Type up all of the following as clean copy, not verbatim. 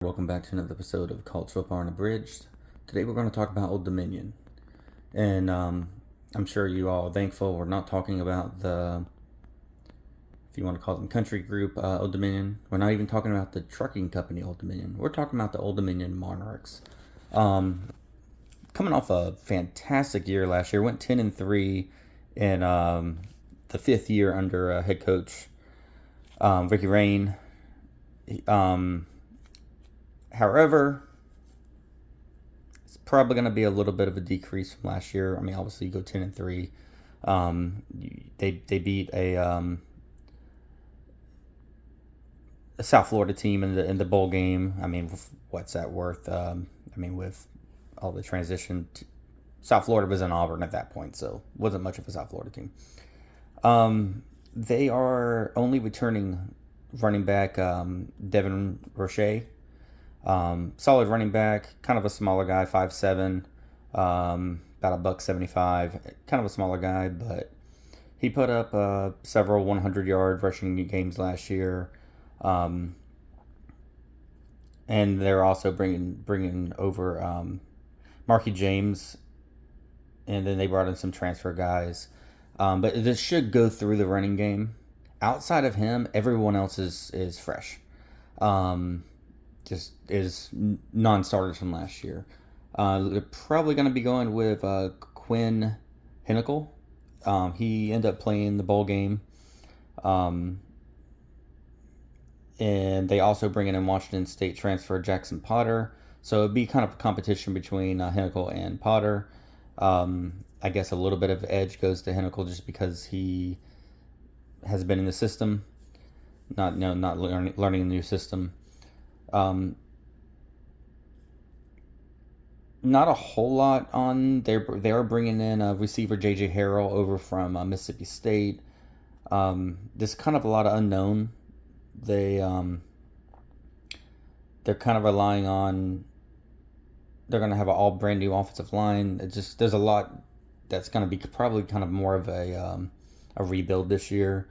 Welcome back to another episode of College Football Unabridged. Today we're going to talk about Old Dominion. And I'm sure you all are thankful we're not talking about the, if you want to call them country group, Old Dominion. We're not even talking about the trucking company Old Dominion. We're talking about the Old Dominion Monarchs. Coming off a fantastic year last year, went 10-3 in the fifth year under head coach Ricky Rain. However, it's probably going to be a little bit of a decrease from last year. I mean, obviously, you go 10-3. They beat a South Florida team in the bowl game. I mean, what's that worth? With all the transition, South Florida was in Auburn at that point, so wasn't much of a South Florida team. They are only returning running back Devin Roche. Solid running back, kind of a smaller guy, 5'7", about $175, kind of a smaller guy, but he put up several 100-yard rushing games last year, and they're also bringing over Marky James, and then they brought in some transfer guys, but this should go through the running game. Outside of him, everyone else is fresh. Just is non-starters from last year. They're probably going to be going with Quinn Henicle. He ended up playing the bowl game. And they also bring in Washington State transfer Jackson Potter. So it'd be kind of a competition between Henicle and Potter. I guess a little bit of edge goes to Henicle just because he has been in the system, not learning a new system. Not a whole lot on there. They are bringing in a receiver J.J. Harrell over from Mississippi State. There's kind of a lot of unknown. They're kind of relying on. They're going to have an all brand new offensive line. There's a lot that's going to be probably kind of more of a rebuild this year.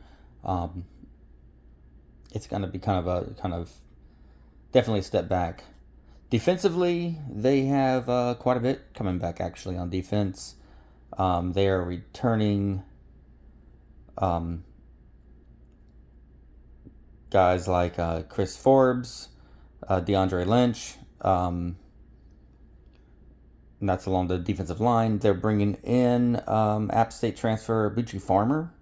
It's going to be kind of definitely a step back. Defensively, they have quite a bit coming back actually on defense. They are returning guys like Chris Forbes, DeAndre Lynch, and that's along the defensive line. They're bringing in App State transfer Bucci Farmer.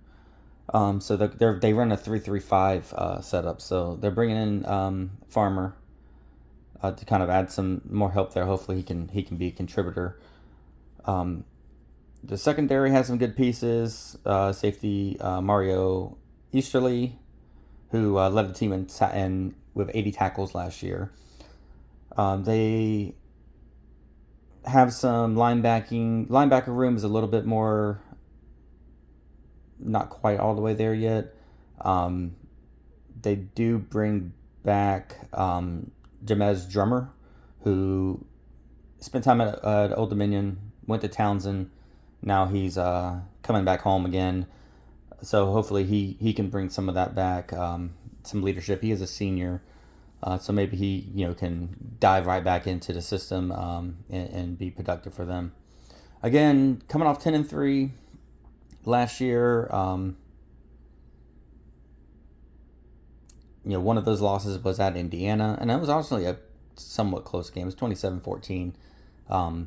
So they run a 3-3-5 setup. So they're bringing in Farmer to kind of add some more help there. Hopefully he can be a contributor. The secondary has some good pieces. Safety Mario Easterly, who led the team in with 80 tackles last year. They have some linebacking. Linebacker room is a little bit more, not quite all the way there yet. They do bring back Jamez Drummer, who spent time at Old Dominion, went to Townsend. Now he's coming back home again. So hopefully he can bring some of that back, some leadership. He is a senior, so maybe he can dive right back into the system and be productive for them. Again, coming off 10-3 last year. One of those losses was at Indiana, and that was honestly a somewhat close game. It was 27-14. Not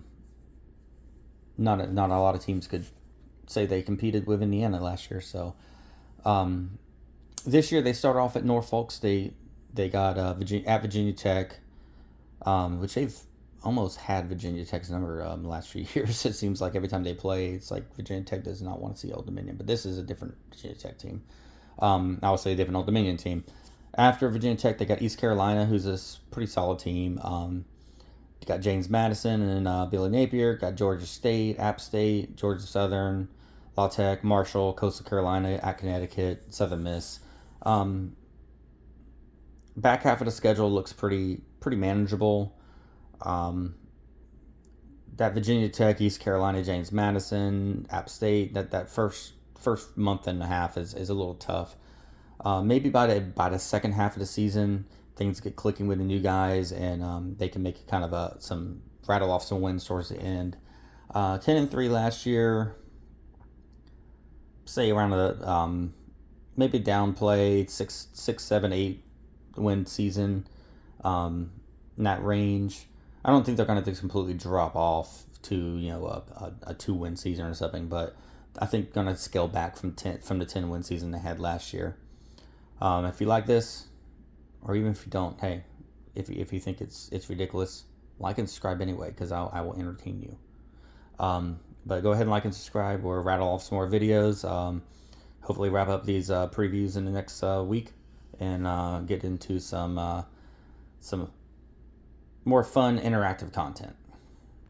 a lot of teams could say they competed with Indiana last year. So this year they start off at Norfolk State. They got Virginia Tech, which they've almost had Virginia Tech's number the last few years. It seems like every time they play, it's like Virginia Tech does not want to see Old Dominion, but this is a different Virginia Tech team. Obviously a different Old Dominion team. After Virginia Tech, they got East Carolina, who's a pretty solid team. Got James Madison and Billy Napier. Got Georgia State, App State, Georgia Southern, La Tech, Marshall, Coastal Carolina, at Connecticut, Southern Miss. Back half of the schedule looks pretty manageable. That Virginia Tech, East Carolina, James Madison, App State, that first month and a half is a little tough. Maybe by the second half of the season, things get clicking with the new guys, and they can make kind of some rattle off some wins towards the end. 10-3 last year. Say around the maybe downplay 6, 7, 8 win season, in that range. I don't think they're going to completely drop off to a 2 win season or something, but I think going to scale back from the 10 win season they had last year. If you like this, or even if you don't, hey, if you think it's ridiculous, like and subscribe anyway, because I will entertain you. But go ahead and like and subscribe, or rattle off some more videos. Hopefully wrap up these previews in the next week, and get into some more fun interactive content.